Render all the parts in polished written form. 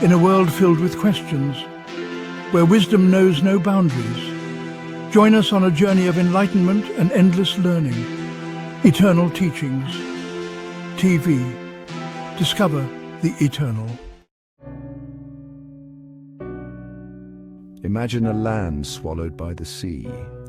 In a world filled with questions, where wisdom knows no boundaries, join us on a journey of enlightenment and endless learning. Eternal Teachings. TV. Discover the eternal. Imagine a land swallowed by the sea,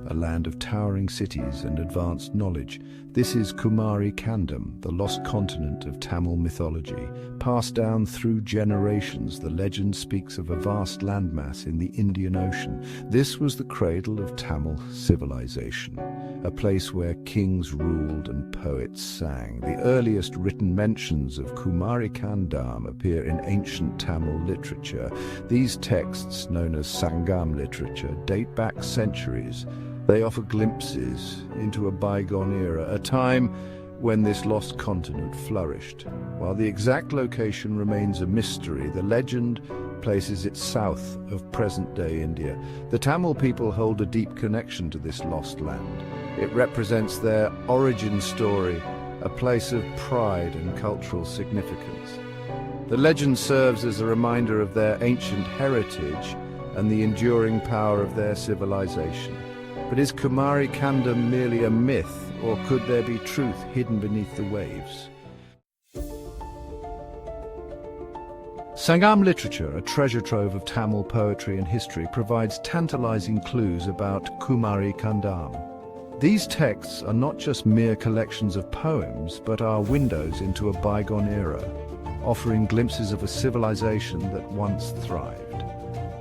a land of towering cities and advanced knowledge. This is Kumari Kandam, the lost continent of Tamil mythology. Passed down through generations, the legend speaks of a vast landmass in the Indian Ocean. This was the cradle of Tamil civilization, a place where kings ruled and poets sang. The earliest written mentions of Kumari Kandam appear in ancient Tamil literature. These texts, known as Sangam literature, date back centuries. They offer glimpses into a bygone era, a time when this lost continent flourished. While the exact location remains a mystery, the legend places it south of present-day India. The Tamil people hold a deep connection to this lost land. It represents their origin story, a place of pride and cultural significance. The legend serves as a reminder of their ancient heritage and the enduring power of their civilization. But is Kumari Kandam merely a myth, or could there be truth hidden beneath the waves? Sangam literature, a treasure trove of Tamil poetry and history, provides tantalizing clues about Kumari Kandam. These texts are not just mere collections of poems, but are windows into a bygone era, offering glimpses of a civilization that once thrived.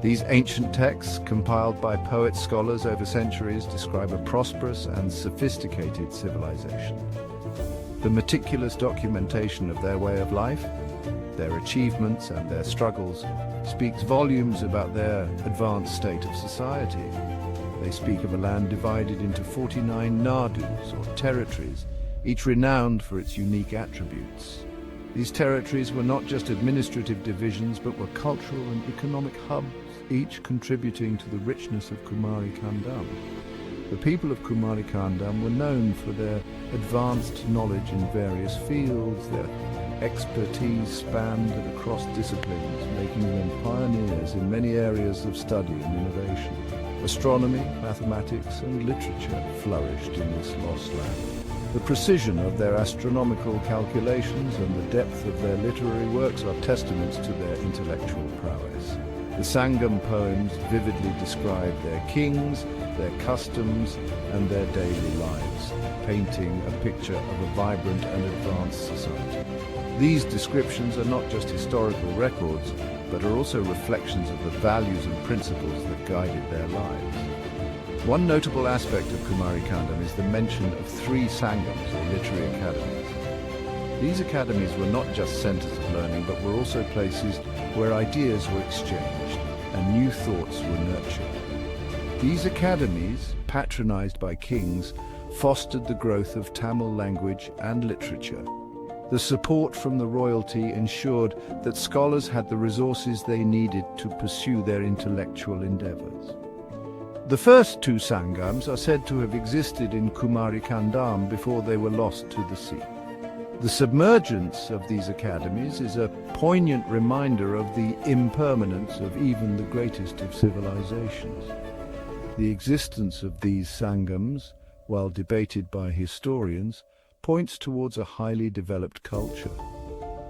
These ancient texts, compiled by poet scholars over centuries, describe a prosperous and sophisticated civilization. The meticulous documentation of their way of life, their achievements and their struggles, speaks volumes about their advanced state of society. They speak of a land divided into 49 nadus, or territories, each renowned for its unique attributes. These territories were not just administrative divisions, but were cultural and economic hubs, each contributing to the richness of Kumari Kandam. The people of Kumari Kandam were known for their advanced knowledge in various fields. Their expertise spanned across disciplines, making them pioneers in many areas of study and innovation. Astronomy, mathematics, and literature flourished in this lost land. The precision of their astronomical calculations and the depth of their literary works are testaments to their intellectual prowess. The Sangam poems vividly describe their kings, their customs, and their daily lives, painting a picture of a vibrant and advanced society. These descriptions are not just historical records, but are also reflections of the values and principles that guided their lives. One notable aspect of Kumari Kandam is the mention of 3 Sangams, or literary academies. These academies were not just centers of learning, but were also places where ideas were exchanged and new thoughts were nurtured. These academies, patronized by kings, fostered the growth of Tamil language and literature. The support from the royalty ensured that scholars had the resources they needed to pursue their intellectual endeavors. The first 2 Sangams are said to have existed in Kumari Kandam before they were lost to the sea. The submergence of these academies is a poignant reminder of the impermanence of even the greatest of civilizations. The existence of these Sangams, while debated by historians, points towards a highly developed culture.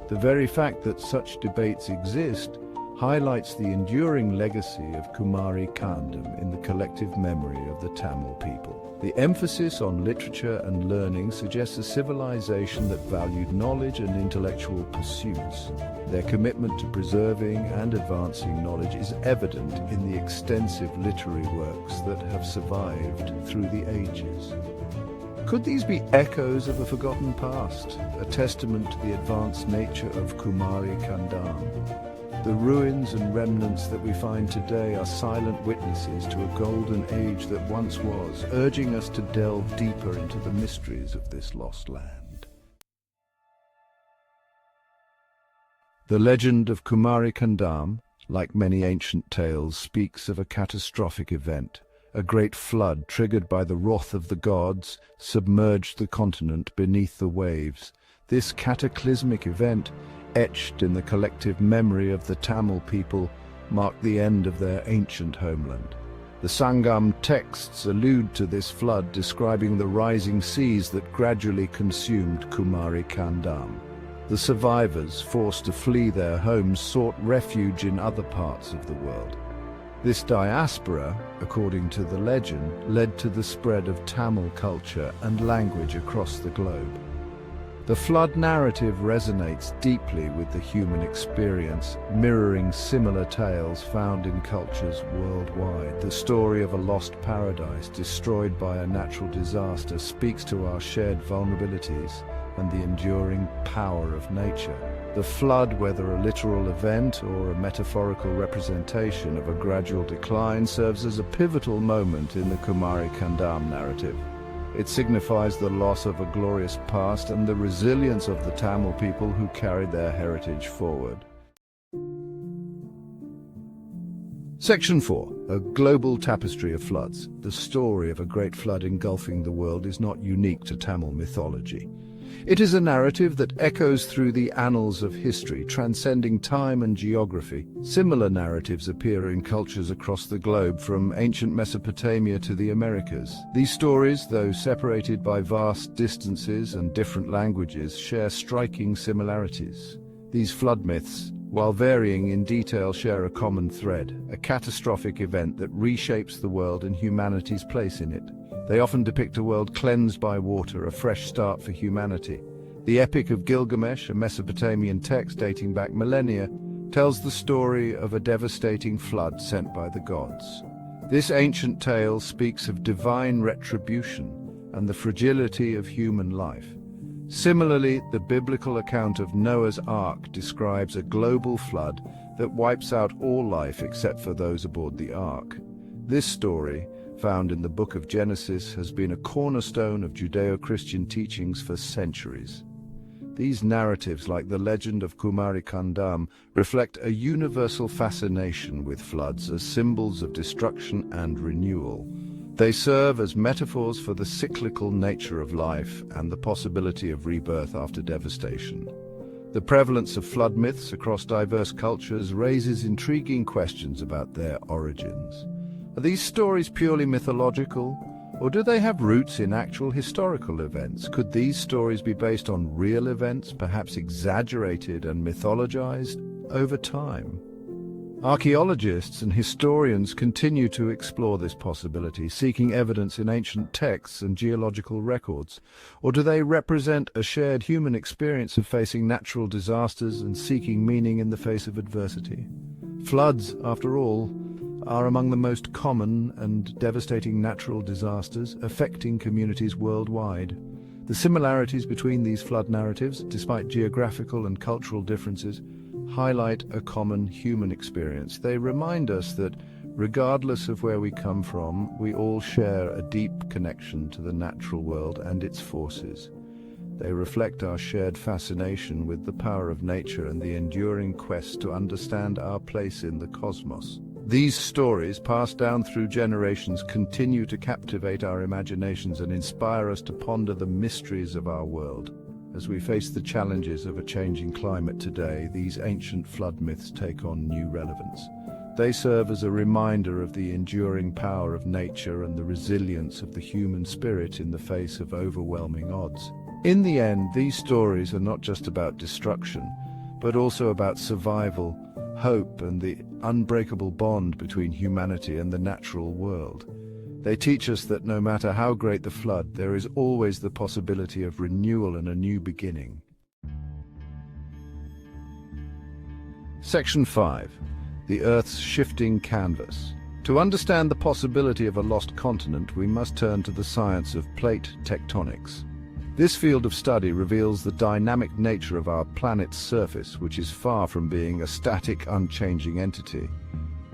The very fact that such debates exist highlights the enduring legacy of Kumari Kandam in the collective memory of the Tamil people. The emphasis on literature and learning suggests a civilization that valued knowledge and intellectual pursuits. Their commitment to preserving and advancing knowledge is evident in the extensive literary works that have survived through the ages. Could these be echoes of a forgotten past, a testament to the advanced nature of Kumari Kandam? The ruins and remnants that we find today are silent witnesses to a golden age that once was, urging us to delve deeper into the mysteries of this lost land. The legend of Kumari Kandam, like many ancient tales, speaks of a catastrophic event. A great flood, triggered by the wrath of the gods, submerged the continent beneath the waves. This cataclysmic event, etched in the collective memory of the Tamil people, marked the end of their ancient homeland. The Sangam texts allude to this flood, describing the rising seas that gradually consumed Kumari Kandam. The survivors, forced to flee their homes, sought refuge in other parts of the world. This diaspora, according to the legend, led to the spread of Tamil culture and language across the globe. The flood narrative resonates deeply with the human experience, mirroring similar tales found in cultures worldwide. The story of a lost paradise destroyed by a natural disaster speaks to our shared vulnerabilities and the enduring power of nature. The flood, whether a literal event or a metaphorical representation of a gradual decline, serves as a pivotal moment in the Kumari Kandam narrative. It signifies the loss of a glorious past and the resilience of the Tamil people who carried their heritage forward. Section 4. A global tapestry of floods. The story of a great flood engulfing the world is not unique to Tamil mythology. It is a narrative that echoes through the annals of history, transcending time and geography. Similar narratives appear in cultures across the globe, from ancient Mesopotamia to the Americas. These stories, though separated by vast distances and different languages, share striking similarities. These flood myths, while varying in detail, share a common thread: a catastrophic event that reshapes the world and humanity's place in it. They often depict a world cleansed by water, a fresh start for humanity. The Epic of Gilgamesh, a Mesopotamian text dating back millennia, tells the story of a devastating flood sent by the gods. This ancient tale speaks of divine retribution and the fragility of human life. Similarly, the biblical account of Noah's Ark describes a global flood that wipes out all life except for those aboard the ark. This story, found in the book of Genesis, has been a cornerstone of Judeo-Christian teachings for centuries. These narratives, like the legend of Kumari Kandam, reflect a universal fascination with floods as symbols of destruction and renewal. They serve as metaphors for the cyclical nature of life and the possibility of rebirth after devastation. The prevalence of flood myths across diverse cultures raises intriguing questions about their origins. Are these stories purely mythological, or do they have roots in actual historical events? Could these stories be based on real events, perhaps exaggerated and mythologized over time? Archaeologists and historians continue to explore this possibility, seeking evidence in ancient texts and geological records. Or do they represent a shared human experience of facing natural disasters and seeking meaning in the face of adversity? Floods, after all, are among the most common and devastating natural disasters affecting communities worldwide. The similarities between these flood narratives, despite geographical and cultural differences, highlight a common human experience. They remind us that, regardless of where we come from, we all share a deep connection to the natural world and its forces. They reflect our shared fascination with the power of nature and the enduring quest to understand our place in the cosmos. These stories, passed down through generations, continue to captivate our imaginations and inspire us to ponder the mysteries of our world. As we face the challenges of a changing climate today, these ancient flood myths take on new relevance. They serve as a reminder of the enduring power of nature and the resilience of the human spirit in the face of overwhelming odds. In the end, these stories are not just about destruction, but also about survival, hope, and the unbreakable bond between humanity and the natural world. They teach us that no matter how great the flood, there is always the possibility of renewal and a new beginning. Section 5. The Earth's shifting canvas. To understand the possibility of a lost continent, we must turn to the science of plate tectonics. This field of study reveals the dynamic nature of our planet's surface, which is far from being a static, unchanging entity.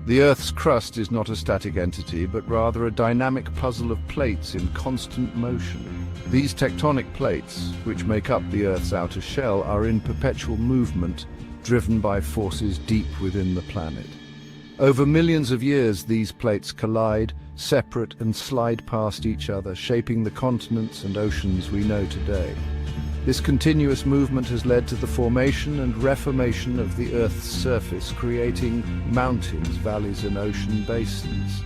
The Earth's crust is not a static entity, but rather a dynamic puzzle of plates in constant motion. These tectonic plates, which make up the Earth's outer shell, are in perpetual movement, driven by forces deep within the planet. Over millions of years, these plates collide, separate and slide past each other, shaping the continents and oceans we know today. This continuous movement has led to the formation and reformation of the Earth's surface, creating mountains, valleys, and ocean basins.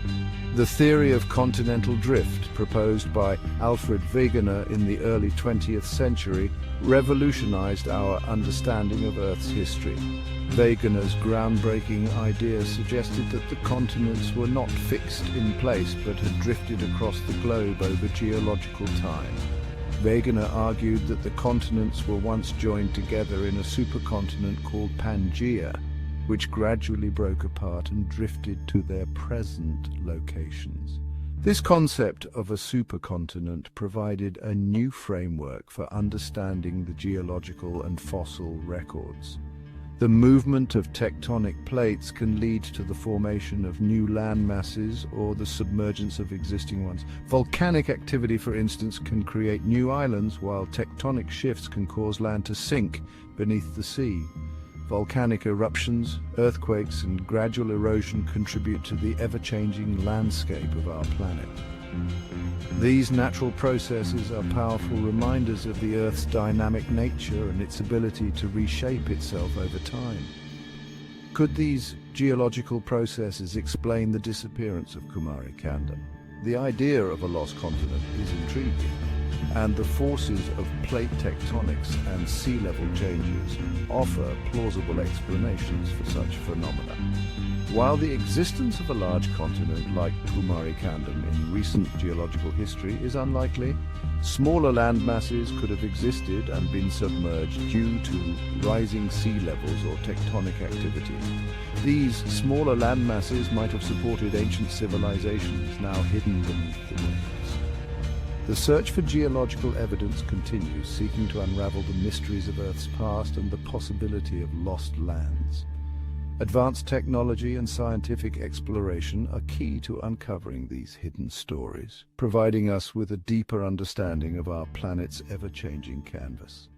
The theory of continental drift, proposed by Alfred Wegener in the early 20th century, revolutionized our understanding of Earth's history. Wegener's groundbreaking idea suggested that the continents were not fixed in place but had drifted across the globe over geological time. Wegener argued that the continents were once joined together in a supercontinent called Pangaea, which gradually broke apart and drifted to their present locations. This concept of a supercontinent provided a new framework for understanding the geological and fossil records. The movement of tectonic plates can lead to the formation of new land masses or the submergence of existing ones. Volcanic activity, for instance, can create new islands, while tectonic shifts can cause land to sink beneath the sea. Volcanic eruptions, earthquakes, and gradual erosion contribute to the ever-changing landscape of our planet. These natural processes are powerful reminders of the Earth's dynamic nature and its ability to reshape itself over time. Could these geological processes explain the disappearance of Kumari Kandam? The idea of a lost continent is intriguing, and the forces of plate tectonics and sea level changes offer plausible explanations for such phenomena. While the existence of a large continent like Kumari Kandam in recent geological history is unlikely, smaller land masses could have existed and been submerged due to rising sea levels or tectonic activity. These smaller land masses might have supported ancient civilizations now hidden beneath the waves. The search for geological evidence continues, seeking to unravel the mysteries of Earth's past and the possibility of lost lands. Advanced technology and scientific exploration are key to uncovering these hidden stories, providing us with a deeper understanding of our planet's ever-changing canvas.